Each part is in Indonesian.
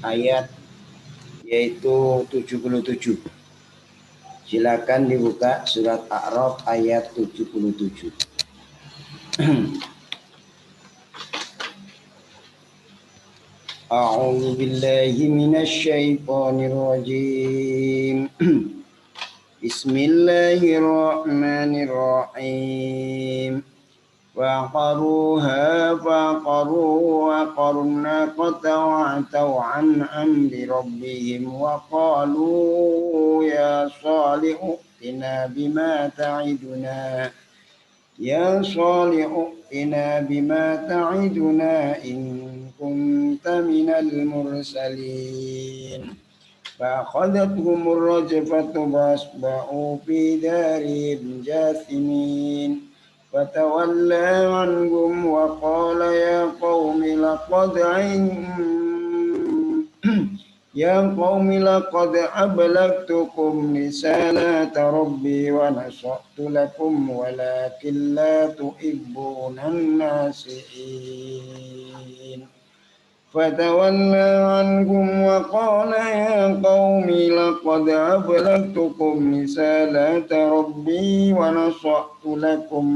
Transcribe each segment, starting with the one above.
ayat yaitu 77. Silakan dibuka surat A'raf ayat 77. A'udzu billahi minasy syaithanir rajim. Bismillahirrahmanirrahim. فَعَقَرُوهَا وَعَقَرُوا النَّاقَةَ وَعَتَوْا عَنْ أَمْرِ رَبِّهِمْ وَقَالُوا يَا صَالِحُ ائْتِنَا بِمَا تَعِدُنَا إِن كُنتَ مِنَ الْمُرْسَلِينَ فَأَخَذَتْهُمُ الرَّجْفَةُ فَأَصْبَحُوا فِي دَارِهِمْ جَاثِمِينَ فَتَوَلَّى عَنْهُمْ وَقَالَ يَا قَوْمِ لَقَدْ أَبْلَغْتُكُمْ رِسَالَاتَ رَبِّي وَنَصَحْتُ لَكُمْ وَلَكِنْ لَا تُحِبُّونَ النَّاصِحِينَ فَتَوَلَّى عَنْهُمْ وَقَالَ يَا قَوْمِ لَقَدْ أَبْلَغْتُكُمْ رِسَالَاتَ رَبِّي وَنَصَحْتُ لَكُمْ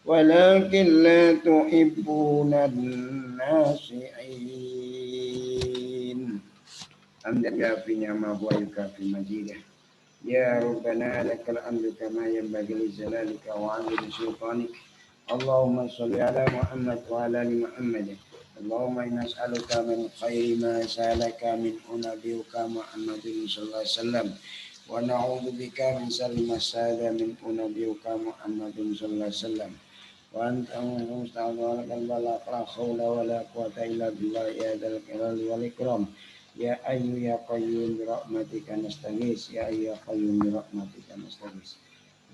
ولكن لا تحبون الناصحين. Hamdan kafinya ma huwa yukafi majidah. Ya Rabbana lakal hamdu kama yanbaghi li jalalika wa 'azimi sultanik. Allahumma shalli ala Muhammad wa ala ali Muhammad. Allahumma inna nas'aluka min khairi ma sa'alaka min nabiyika Muhammadin sallallahu alaihi wasallam. Wa na'udzu bika min sharri ma sa'ala min nabiyika Muhammadin sallallahu alaihi wasallam. Wa anta musta'an la hawla wa la quwwata illa billah ya dzal jalali wal ikram. Ya ayyu ya qayyum bi rahmatika nastaghits. Ya ayyu ya qayyum bi rahmatika nastaghits.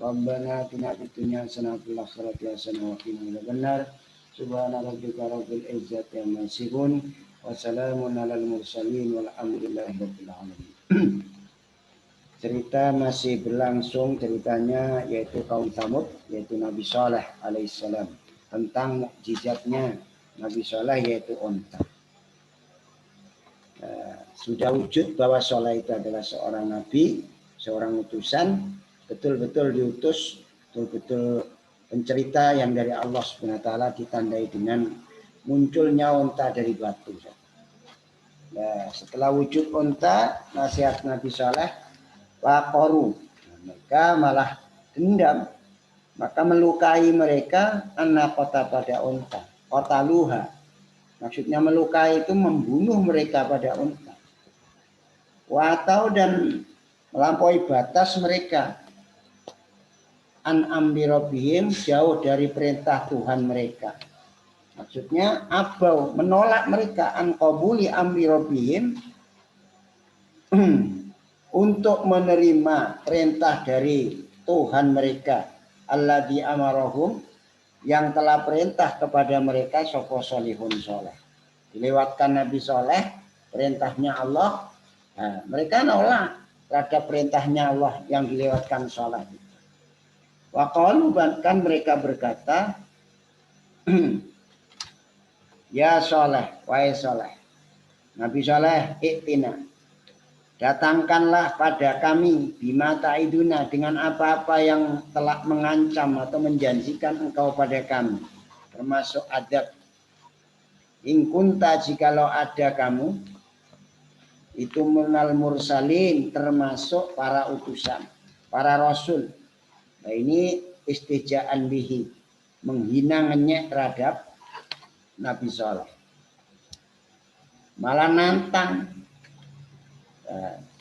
Rabbana atina fid dunya hasanah wa fil akhirati hasanah wa qina adzabannar. Subhana rabbika rabbil izzati amma yasifun wa salamun alal mursalin walhamdulillahi rabbil alamin. Cerita masih berlangsung, ceritanya yaitu kaum Tsamud, yaitu Nabi Saleh alaihissalam, tentang mukjizatnya Nabi Saleh yaitu unta. Sudah wujud bahwa Saleh itu adalah seorang nabi, seorang utusan, betul-betul diutus, betul-betul pencerita yang dari Allah Subhanahu wa taala, ditandai dengan munculnya unta dari batu. Nah, setelah wujud unta, nasihat Nabi Saleh, waqaru, mereka malah dendam, maka melukai mereka an-naqata pada unta, qataluha, maksudnya melukai itu membunuh mereka pada unta, watau dan melampaui batas mereka, an amri rabbihim, jauh dari perintah Tuhan mereka, maksudnya abau, menolak mereka, an qabuli amri rabbihim, untuk menerima perintah dari Tuhan mereka, alladzi amarahum, yang telah perintah kepada mereka sapa solihun soleh. Dilewatkan Nabi Soleh, perintahnya Allah, nah, mereka nolak terhadap perintahnya Allah yang dilewatkan soleh. Wa qalu, bahkan mereka berkata, ya Soleh, wahai Soleh, Nabi Soleh, iktina, datangkanlah pada kami bima ta'iduna, dengan apa-apa yang telah mengancam atau menjanjikan engkau pada kami, termasuk adab. In kunta, jikalau ada kamu, itu minal mursalin, termasuk para utusan, para rasul. Nah, ini istihja'an bihi, menghina ngenyek terhadap Nabi Saleh, malah nantang.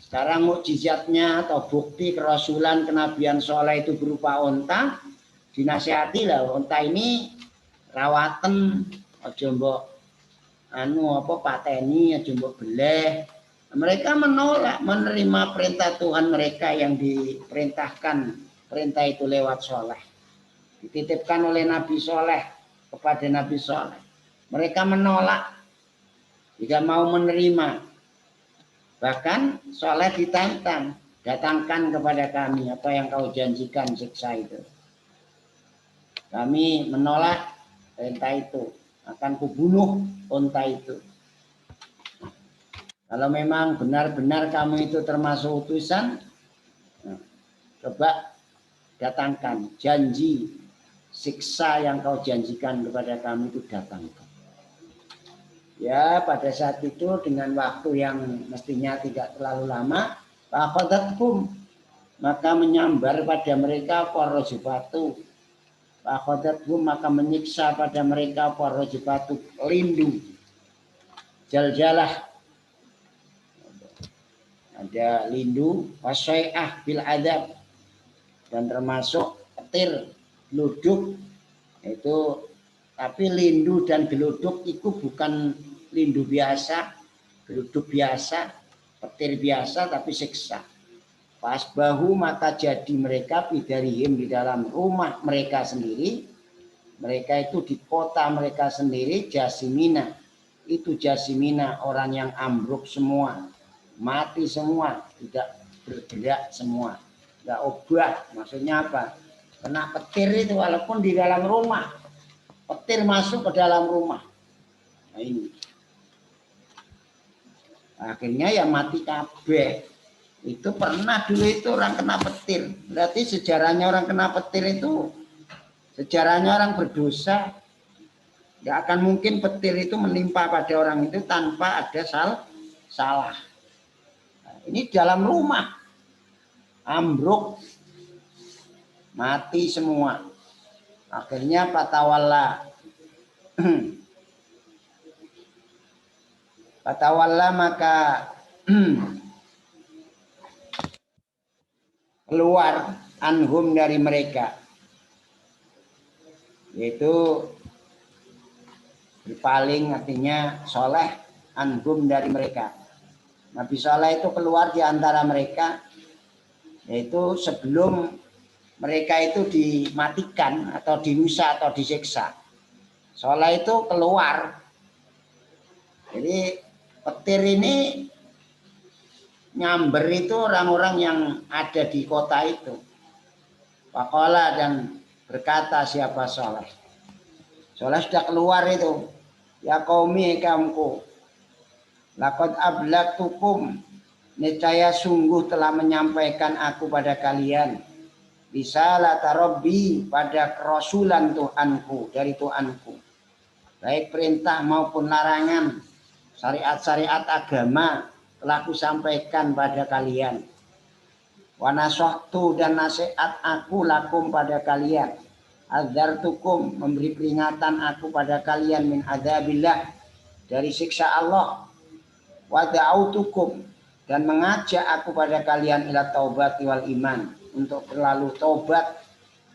Sekarang mukjizatnya atau bukti kerasulan kenabian Saleh itu berupa unta, dinasihati lah, unta ini rawatan, aja mbok pateni, aja mbok beleh. Mereka menolak menerima perintah Tuhan mereka yang diperintahkan, perintah itu lewat Saleh, dititipkan oleh Nabi Saleh kepada Nabi Saleh. Mereka menolak, tidak mau menerima. Bahkan Saleh ditantang, datangkan kepada kami apa yang kau janjikan siksa itu. Kami menolak perintah itu. akan kubunuh unta itu. Kalau memang benar-benar kamu itu termasuk utusan, coba datangkan janji siksa yang kau janjikan kepada kami itu datangkan. Ya, pada saat itu dengan waktu yang mestinya tidak terlalu lama, faqadatkum, maka menyambar pada mereka parajibatu. Faqadatkum, maka menyiksa pada mereka parajibatu, lindu. Jaljalah, ada lindu, wasyai'ah bil adab, dan termasuk petir, geluduk itu. Tapi lindu dan geluduk itu bukan lindu biasa, geluduk biasa, petir biasa, tapi siksa. Pas bahu, maka jadi mereka bidarihim, di dalam rumah mereka sendiri, mereka itu di kota mereka sendiri, jasimina, itu jasimina, orang yang ambruk semua, mati semua, tidak bergerak semua, tidak obah. Maksudnya apa? Kena petir itu walaupun di dalam rumah, petir masuk ke dalam rumah. Nah ini, akhirnya ya mati kabeh. Itu pernah dulu itu orang kena petir. Berarti sejarahnya orang kena petir itu sejarahnya orang berdosa. Tidak akan mungkin petir itu menimpa pada orang itu tanpa ada salah. Nah, ini dalam rumah ambruk, mati semua. Akhirnya patawalla maka keluar anhum dari mereka, yaitu berpaling, artinya soleh, anhum dari mereka. Nabi Soleh itu keluar di antara mereka, yaitu sebelum mereka itu dimatikan atau dirusak atau disiksa. Soleh itu keluar. Jadi petir ini nyamber itu orang-orang yang ada di kota itu. Faqala, dan berkata siapa Soleh. Soleh sudah keluar itu. Ya qaumi, kaumku, laqad ablagtukum, niscaya sungguh telah menyampaikan aku pada kalian, risalata rabbi, pada kerasulan Tuhanku, dari Tuhanku, baik perintah maupun larangan, syariat-syariat agama telah kusampaikan pada kalian. Wa nasahtu, dan nasihat aku lakum pada kalian. Adzartukum, memberi peringatan aku pada kalian, min adzabillah, dari siksa Allah. Wa da'autukum, dan mengajak aku pada kalian ila taubati wal iman, untuk berlalu taubat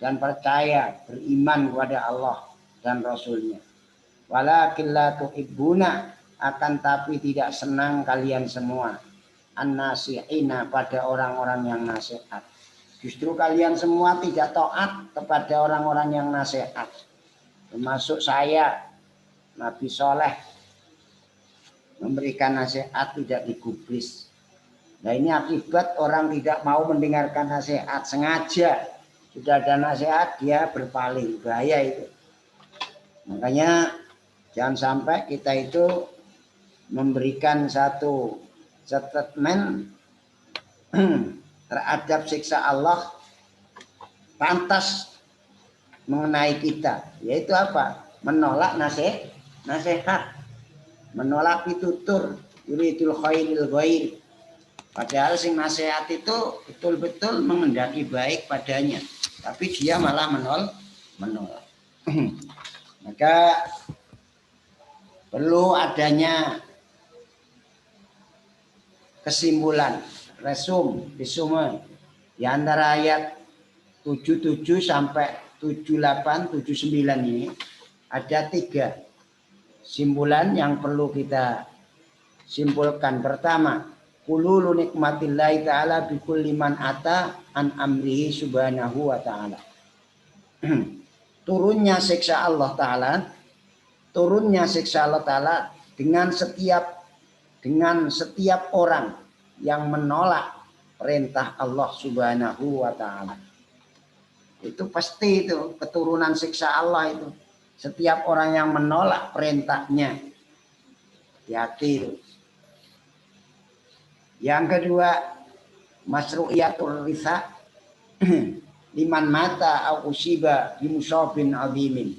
dan percaya, beriman kepada Allah dan Rasulnya. Walakin la tuhibbuna, akan tapi tidak senang kalian semua, an-nasihina, pada orang-orang yang nasihat. Justru kalian semua tidak taat kepada orang-orang yang nasihat, termasuk saya, Nabi Soleh, memberikan nasihat tidak digubris. Nah ini akibat orang tidak mau mendengarkan nasihat, sengaja sudah ada nasihat dia berpaling, bahaya itu. Makanya jangan sampai kita itu memberikan satu statement terhadap siksa Allah pantas mengenai kita, yaitu apa? Menolak nasihat, menolak pitutur, yuridul khairil ghair. Padahal sing nasihat itu betul-betul mengendaki baik padanya, tapi dia malah menolak. Maka perlu adanya kesimpulan, resume di antara ayat 77 sampai 78, 79 ini ada 3 simpulan yang perlu kita simpulkan. Pertama, kululu nikmatillahi ta'ala bikulli man ata an amrihi subhanahu wa ta'ala. Turunnya siksa Allah Ta'ala dengan setiap orang yang menolak perintah Allah Subhanahu wa Ta'ala. Itu pasti itu keturunan siksa Allah itu. Setiap orang yang menolak perintahnya, hati-hati itu. Yang kedua, masru'iyatul risa liman mata au usiba bimusabin azimin.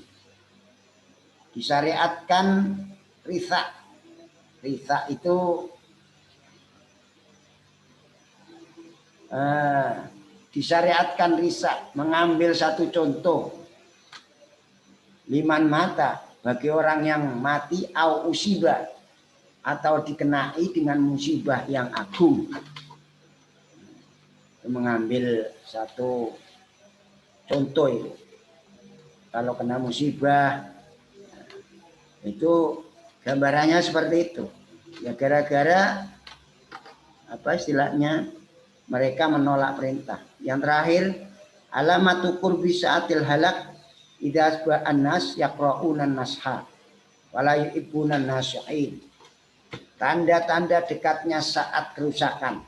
Disyariatkan risa. Risa itu disyariatkan risa, mengambil satu contoh liman mata, bagi orang yang mati au usiba, atau dikenai dengan musibah yang agung. Mengambil satu contoh itu, kalau kena musibah itu gambarannya seperti itu ya, gara-gara apa istilahnya, mereka menolak perintah. Yang terakhir, alamatu qurbi sa'atil halak idza asba'an nas yaqra'unan nasha wala yu'ibbunan nasihin. Tanda-tanda dekatnya saat kerusakan.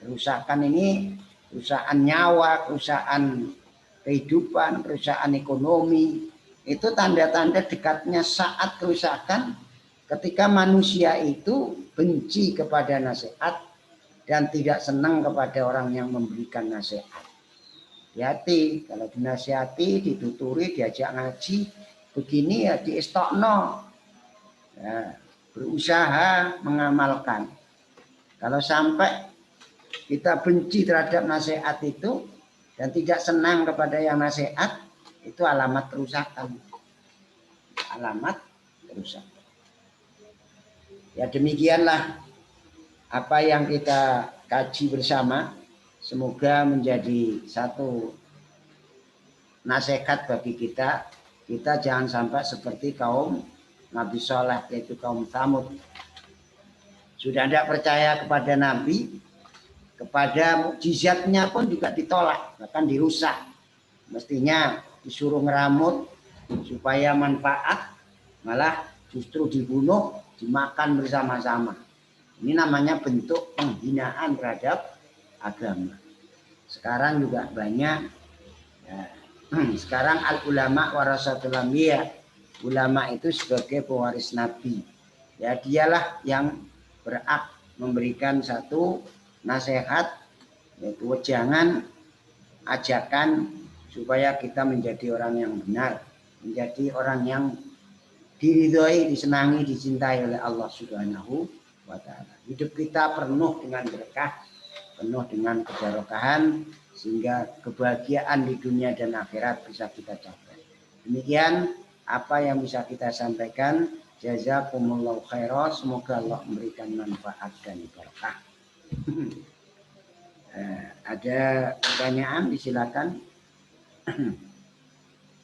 Kerusakan ini kerusakan nyawa, kerusakan kehidupan, kerusakan ekonomi. Itu tanda-tanda dekatnya saat kerusakan ketika manusia itu benci kepada nasihat dan tidak senang kepada orang yang memberikan nasihat. Hati, kalau dinasihati, dituturi, diajak ngaji, begini ya diistokno. Ya, berusaha mengamalkan. Kalau sampai kita benci terhadap nasihat itu dan tidak senang kepada yang nasihat, itu alamat kerusakan. Alamat kerusakan. Ya demikianlah apa yang kita kaji bersama. Semoga menjadi satu nasihat bagi kita. Kita jangan sampai seperti kaum Nabi Saleh, yaitu kaum Tsamud. Sudah tidak percaya kepada Nabi, kepada mukjizatnya pun juga ditolak, bahkan dirusak. Mestinya disuruh ngeramut supaya manfaat, malah justru dibunuh, dimakan bersama-sama. Ini namanya bentuk penghinaan terhadap agama. Sekarang juga banyak ya, sekarang al ulama warasatul anbiya, ulama itu sebagai pewaris nabi. Ya dialah yang berhak memberikan satu nasihat, yaitu wejangan, ajakan supaya kita menjadi orang yang benar, menjadi orang yang diridhoi, disenangi, dicintai oleh Allah Subhanahu wa ta'ala. Hidup kita penuh dengan berkah, penuh dengan keberkahan, sehingga kebahagiaan di dunia dan akhirat bisa kita capai. Demikian apa yang bisa kita sampaikan. Jazakumullahu khairan. Semoga Allah memberikan manfaat dan berkah. Ada pertanyaan, disilakan.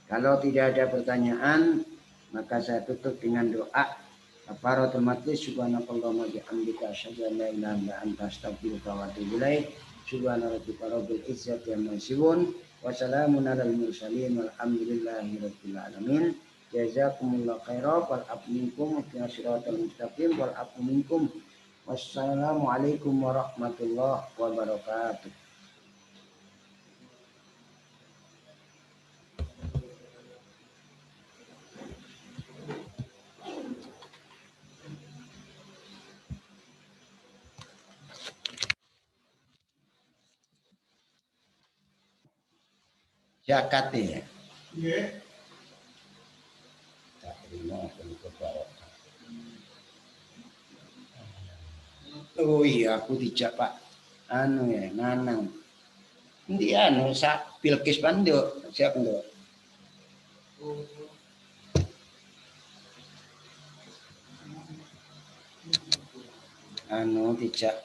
Kalau tidak ada pertanyaan, maka saya tutup dengan doa. Kafaratul majlis, subhanakallahumma wa bihamdika asyhadu an la ilaha illa anta astaghfiruka wa atubu ilaik. Subhana rabbika rabbil izzati amma yasifun wa salamun alal mursalin walhamdulillahi rabbil alamin. Jazakumullahu khairan wal afu minkum wa shiratal mustaqim wal afu minkum. Wassalamualaikum warahmatullahi wabarakatuh. Zakat ya. Nggih. Tak terima bentuk barokah. Oh iya, aku dijak Pak anu ya, nanang. Ndi anu sak Bilqis Panduk, siap nduk. Anu dijak